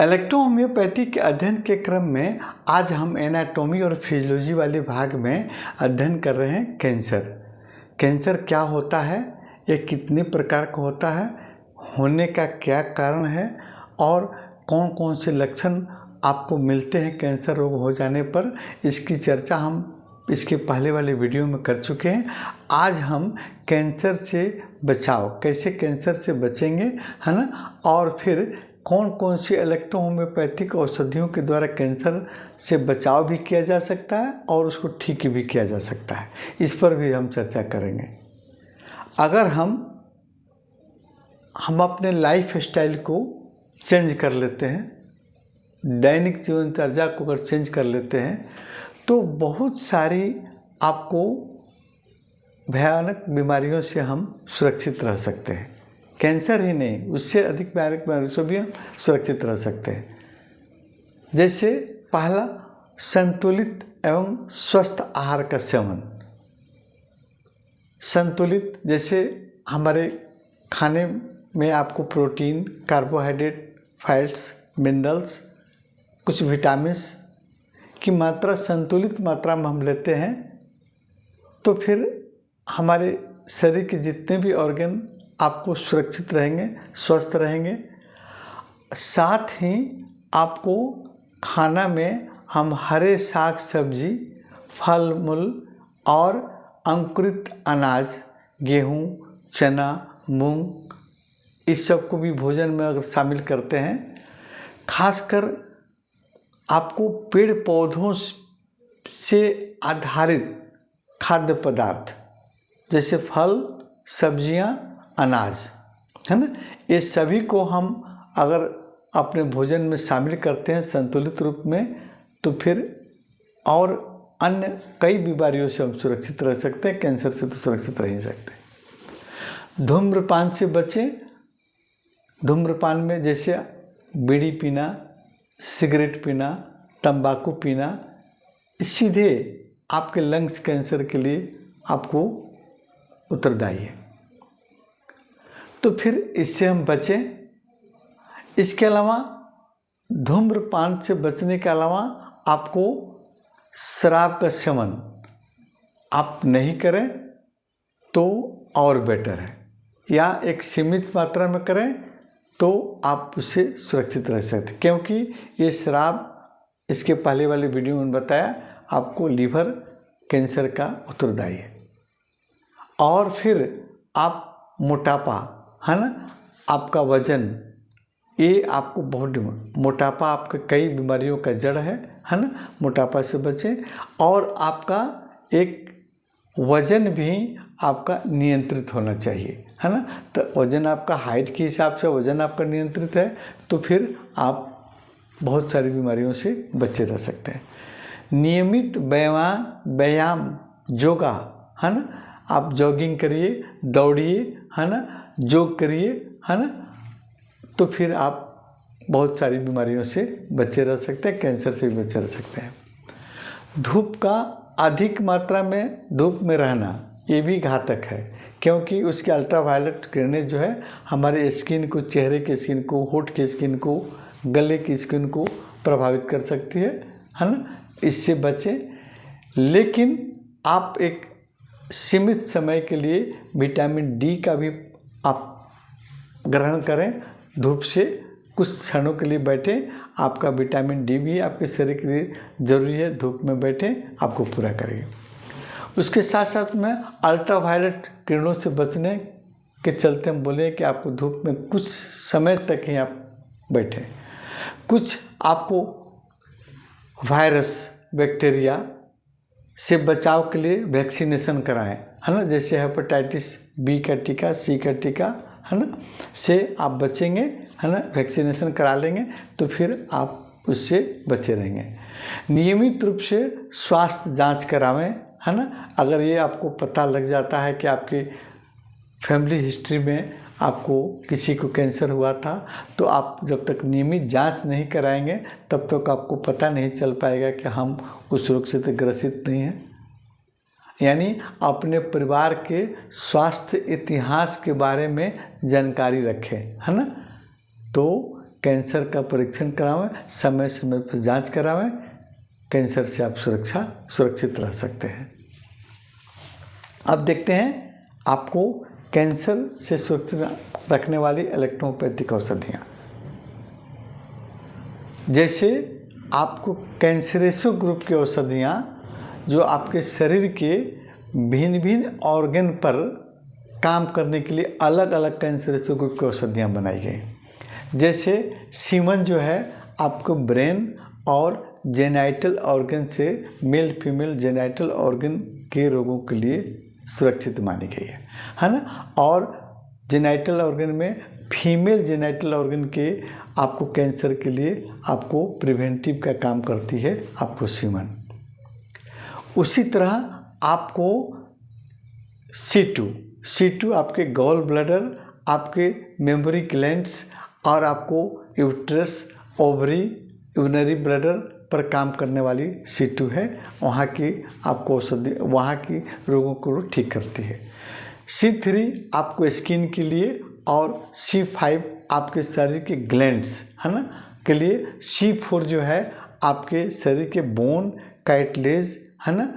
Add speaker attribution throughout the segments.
Speaker 1: Electrohomoeopathy के अध्ययन के क्रम में आज हम एनाटॉमी और फिजियोलॉजी वाले भाग में अध्ययन कर रहे हैं कैंसर। कैंसर क्या होता है, ये कितने प्रकार का होता है, होने का क्या कारण है और कौन कौन से लक्षण आपको मिलते हैं कैंसर रोग हो जाने पर, इसकी चर्चा हम इसके पहले वाले वीडियो में कर चुके हैं। आज हम कैंसर से बचाव, कैसे कैंसर से बचेंगे, है ना, और फिर कौन कौन सी इलेक्ट्रोहोम्योपैथिक औषधियों के द्वारा कैंसर से बचाव भी किया जा सकता है और उसको ठीक भी किया जा सकता है, इस पर भी हम चर्चा करेंगे। अगर हम अपने लाइफ स्टाइल को चेंज कर लेते हैं, दैनिक जीवनचर्या को अगर चेंज कर लेते हैं तो बहुत सारी आपको भयानक बीमारियों से हम सुरक्षित रह सकते हैं। कैंसर ही नहीं, उससे अधिक भयानक बीमारियों से भी हम सुरक्षित रह सकते हैं। जैसे पहला, संतुलित एवं स्वस्थ आहार का सेवन। संतुलित, जैसे हमारे खाने में आपको प्रोटीन, कार्बोहाइड्रेट, फैट्स, मिनरल्स, कुछ विटामिन्स की मात्रा संतुलित मात्रा में हम लेते हैं तो फिर हमारे शरीर के जितने भी ऑर्गन आपको सुरक्षित रहेंगे, स्वस्थ रहेंगे। साथ ही आपको खाना में हम हरे साग सब्जी, फल मूल और अंकुरित अनाज, गेहूँ, चना, मूंग, इस सब को भी भोजन में अगर शामिल करते हैं, खासकर आपको पेड़ पौधों से आधारित खाद्य पदार्थ जैसे फल, सब्जियां, अनाज, है ना, ये सभी को हम अगर अपने भोजन में शामिल करते हैं संतुलित रूप में तो फिर और अन्य कई बीमारियों से हम सुरक्षित रह सकते हैं। कैंसर से तो सुरक्षित रह ही सकते। धूम्रपान से बचें। धूम्रपान में जैसे बीड़ी पीना, सिगरेट पीना, तंबाकू पीना, सीधे आपके लंग्स कैंसर के लिए आपको उत्तरदायी है, तो फिर इससे हम बचें। इसके अलावा धूम्रपान से बचने के अलावा आपको शराब का सेवन आप नहीं करें तो और बेटर है, या एक सीमित मात्रा में करें तो आप उससे सुरक्षित रह सकते हैं, क्योंकि ये शराब, इसके पहले वाले वीडियो में बताया, आपको लीवर कैंसर का उत्तरदायी है। और फिर आप मोटापा, है ना, आपका वजन, ये आपको बहुत, मोटापा आपके कई बीमारियों का जड़ है ना, मोटापा से बचें। और आपका एक वज़न भी आपका नियंत्रित होना चाहिए, है ना, तो वज़न आपका हाइट के हिसाब से वज़न आपका नियंत्रित है तो फिर आप बहुत सारी बीमारियों से बचे रह सकते हैं। नियमित व्यायाम, योगा, है ना, आप जॉगिंग करिए, दौड़िए, है ना, योग करिए, है ना, तो फिर आप बहुत सारी बीमारियों से बचे रह सकते हैं, कैंसर से भी बचे रह सकते हैं। धूप का अधिक मात्रा में धूप में रहना ये भी घातक है, क्योंकि उसकी अल्ट्रावायलेट किरणें जो है हमारे स्किन को, चेहरे के स्किन को, होठ के स्किन को, गले की स्किन को प्रभावित कर सकती है ना, इससे बचें। लेकिन आप एक सीमित समय के लिए विटामिन डी का भी आप ग्रहण करें। धूप से कुछ क्षणों के लिए बैठें, आपका विटामिन डी भी आपके शरीर के लिए ज़रूरी है, धूप में बैठें, आपको पूरा करेंगे। उसके साथ साथ में अल्ट्रावायलेट किरणों से बचने के चलते हम बोले कि आपको धूप में कुछ समय तक ही आप बैठें। कुछ आपको वायरस, बैक्टीरिया से बचाव के लिए वैक्सीनेशन कराएं, है ना, जैसे हेपेटाइटिस बी का टीका, सी का टीका, है ना, से आप बचेंगे, है ना, वैक्सीनेशन करा लेंगे तो फिर आप उससे बचे रहेंगे। नियमित रूप से स्वास्थ्य जांच करावें, है ना, अगर ये आपको पता लग जाता है कि आपकी फैमिली हिस्ट्री में आपको किसी को कैंसर हुआ था तो आप जब तक नियमित जांच नहीं कराएंगे तब तक आपको पता नहीं चल पाएगा कि हम उस रोग से ग्रसित नहीं हैं। यानी अपने परिवार के स्वास्थ्य इतिहास के बारे में जानकारी रखें, है ना, तो कैंसर का परीक्षण करावें, समय समय पर जांच करावें। कैंसर से आप सुरक्षित रह सकते हैं। अब देखते हैं आपको कैंसर से सुरक्षित रखने वाली इलेक्ट्रोपैथिक औषधियाँ। जैसे आपको कैंसरेसो ग्रुप की औषधियाँ जो आपके शरीर के भिन्न भिन्न ऑर्गन पर काम करने के लिए अलग अलग कैंसरेसो ग्रुप की औषधियाँ बनाई गई। जैसे सीमन जो है आपको ब्रेन और जेनाइटल ऑर्गन से मेल फीमेल जेनाइटल ऑर्गन के रोगों के लिए सुरक्षित मानी गई है ना। और जेनाइटल ऑर्गन में फीमेल जेनाइटल ऑर्गन के आपको कैंसर के लिए आपको प्रिवेंटिव का काम करती है आपको सीमन। उसी तरह आपको C2 आपके गॉल ब्लैडर, आपके मेमोरी ग्लैंड्स और आपको यूट्रस, ओवरी, यूरिनरी ब्लैडर पर काम करने वाली C2 है। वहाँ की आपको औषधि वहाँ की रोगों को ठीक करती है। C3 आपको स्किन के लिए और C5 आपके शरीर के ग्लैंड्स है ना के लिए। C4 जो है आपके शरीर के बोन, कार्टिलेज है ना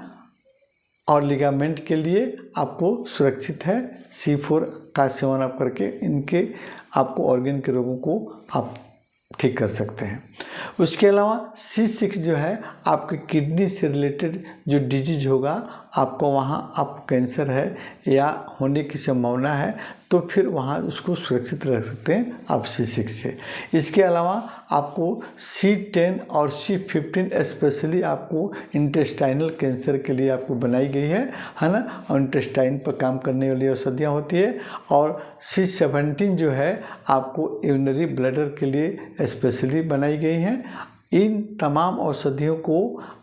Speaker 1: और लिगामेंट के लिए आपको सुरक्षित है। C4 का सेवन आप करके इनके आपको ऑर्गन के रोगों को आप ठीक कर सकते हैं। उसके अलावा C6 जो है आपके किडनी से रिलेटेड जो डिजीज होगा, आपको वहाँ आपको कैंसर है या होने की संभावना है तो फिर वहाँ उसको सुरक्षित रख सकते हैं आप C6 से। इसके अलावा आपको C10 और C15 स्पेशली आपको इंटेस्टाइनल कैंसर के लिए आपको बनाई गई है ना। और इंटेस्टाइन पर काम करने वाली औषधियाँ होती है। और C17 जो है आपको यूरिनरी ब्लैडर के लिए स्पेशली बनाई गई हैं। इन तमाम औषधियों को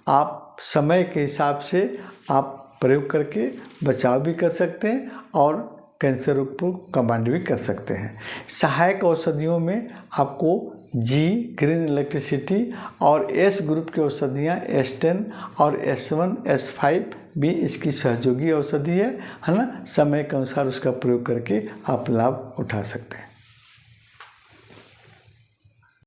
Speaker 1: आप समय के हिसाब से आप प्रयोग करके बचाव भी कर सकते हैं और कैंसर रोग को कमांड भी कर सकते हैं। सहायक औषधियों में आपको G ग्रीन इलेक्ट्रिसिटी और S ग्रुप की औषधियाँ S10 और S1 S5 भी इसकी सहयोगी औषधि है ना। समय के अनुसार उसका प्रयोग करके आप लाभ उठा सकते हैं।